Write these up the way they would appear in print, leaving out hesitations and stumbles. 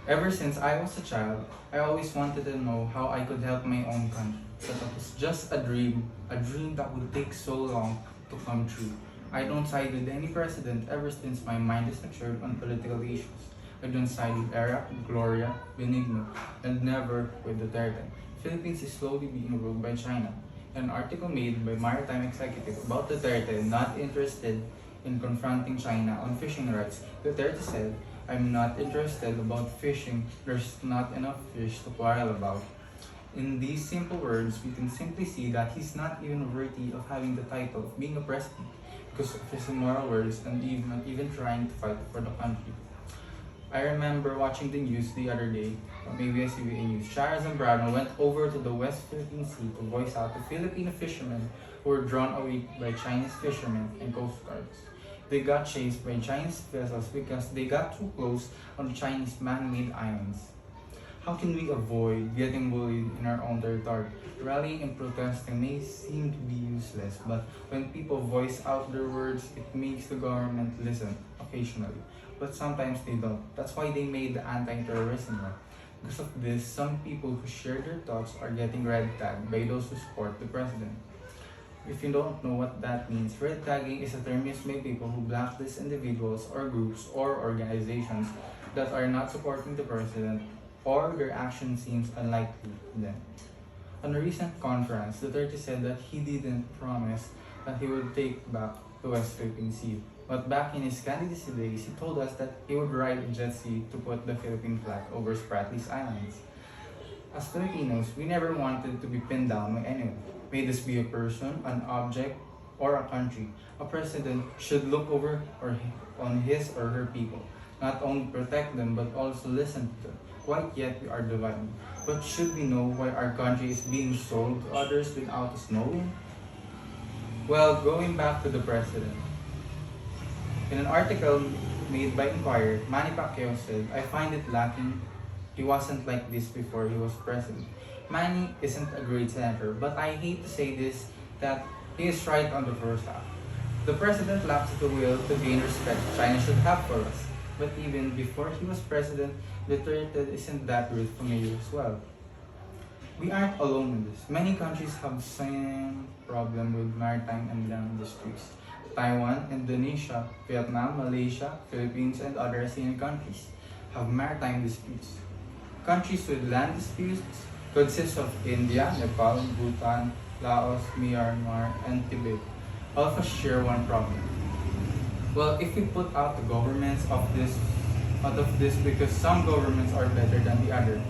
Ever since I was a child, I always wanted to know how I could help my own country. But that was just a dream that would take so long to come true. I don't side with any president ever since my mind is matured on political issues. I don't side with Era, Gloria, Benigno, and never with Duterte. Philippines is slowly being ruled by China. An article made by Maritime Executive about Duterte not interested in confronting China on fishing rights. Duterte said, I'm not interested about fishing, there's not enough fish to quarrel about. In these simple words, we can simply see that he's not even worthy of having the title of being a president because of his immoral words and even trying to fight for the country. I remember watching the news the other day on ABS-CBN News. Shara Zambrano went over to the West Philippine Sea to voice out the Filipino fishermen who were drawn away by Chinese fishermen and coast guards. They got chased by Chinese vessels because they got too close on the Chinese man-made islands. How can we avoid getting bullied in our own territory? Rallying and protesting may seem to be useless, but when people voice out their words, it makes the government listen occasionally. But sometimes they don't. That's why they made the anti-terrorism law. Because of this, some people who share their thoughts are getting red tagged by those who support the president. If you don't know what that means, red tagging is a term used by people who blacklist individuals or groups or organizations that are not supporting the president or their action seems unlikely to them. On a recent conference, Duterte said that he didn't promise that he would take back the West Philippine Sea. But back in his candidacy days, he told us that he would ride a jet ski to put the Philippine flag over Spratlys Islands. As Filipinos, we never wanted to be pinned down by anyone. May this be a person, an object, or a country. A president should look over on his or her people, not only protect them but also listen to them. Quite yet we are divided. But should we know why our country is being sold to others without us knowing? Well, going back to the president. In an article made by Inquirer, Manny Pacquiao said, I find it lacking. He wasn't like this before he was president. Manny isn't a great senator, but I hate to say this, that he is right on the first half. The president lacks the will to gain respect China should have for us. But even before he was president, Duterte isn't that great familiar as well. We aren't alone in this. Many countries have the same problem with maritime and land disputes. Taiwan, Indonesia, Vietnam, Malaysia, Philippines, and other ASEAN countries have maritime disputes. Countries with land disputes consist of India, Nepal, Bhutan, Laos, Myanmar, and Tibet. All of us share one problem. Well, if we put out the governments out of this because some governments are better than the other,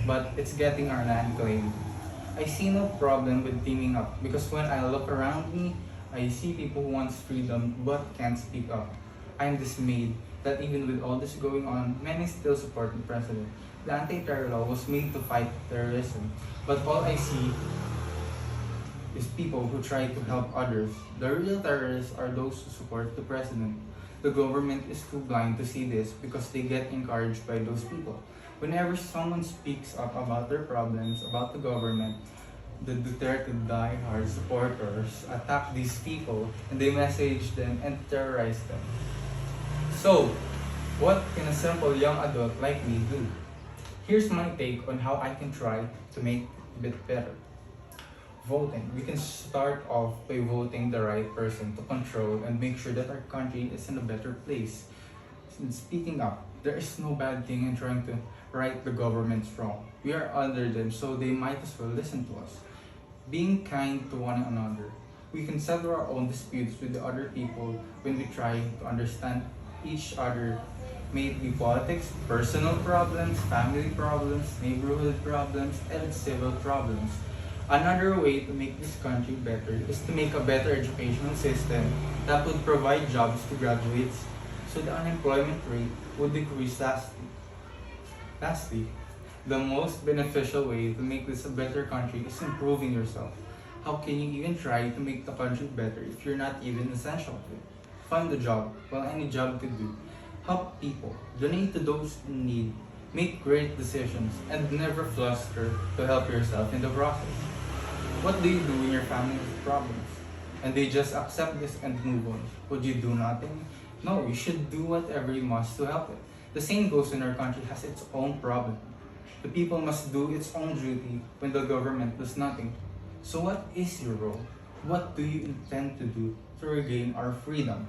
but it's getting our land claimed. I see no problem with teaming up because when I look around me, I see people who want freedom but can't speak up. I am dismayed that even with all this going on, many still support the president. The anti-terror law was made to fight terrorism, but all I see is people who try to help others. The real terrorists are those who support the president. The government is too blind to see this because they get encouraged by those people. Whenever someone speaks up about their problems, about the government, the Duterte die-hard supporters attack these people and they message them and terrorize them. So, what can a simple young adult like me do? Here's my take on how I can try to make it a bit better. Voting. We can start off by voting the right person to control and make sure that our country is in a better place. And speaking up, there is no bad thing in trying to right the government's wrong. We are under them, so they might as well listen to us. Being kind to one another. We can settle our own disputes with the other people when we try to understand each other. May it be politics, personal problems, family problems, neighborhood problems, and civil problems. Another way to make this country better is to make a better educational system that would provide jobs to graduates so the unemployment rate would decrease Lastly, the most beneficial way to make this a better country is improving yourself. How can you even try to make the country better if you're not even essential to it? Find a job, well, any job could do. Help people, donate to those in need, make great decisions, and never fluster to help yourself in the process. What do you do when your family has problems? And they just accept this and move on. Would you do nothing? No, you should do whatever you must to help it. The same goes when our country has its own problem. The people must do its own duty when the government does nothing. So what is your role? What do you intend to do to regain our freedom?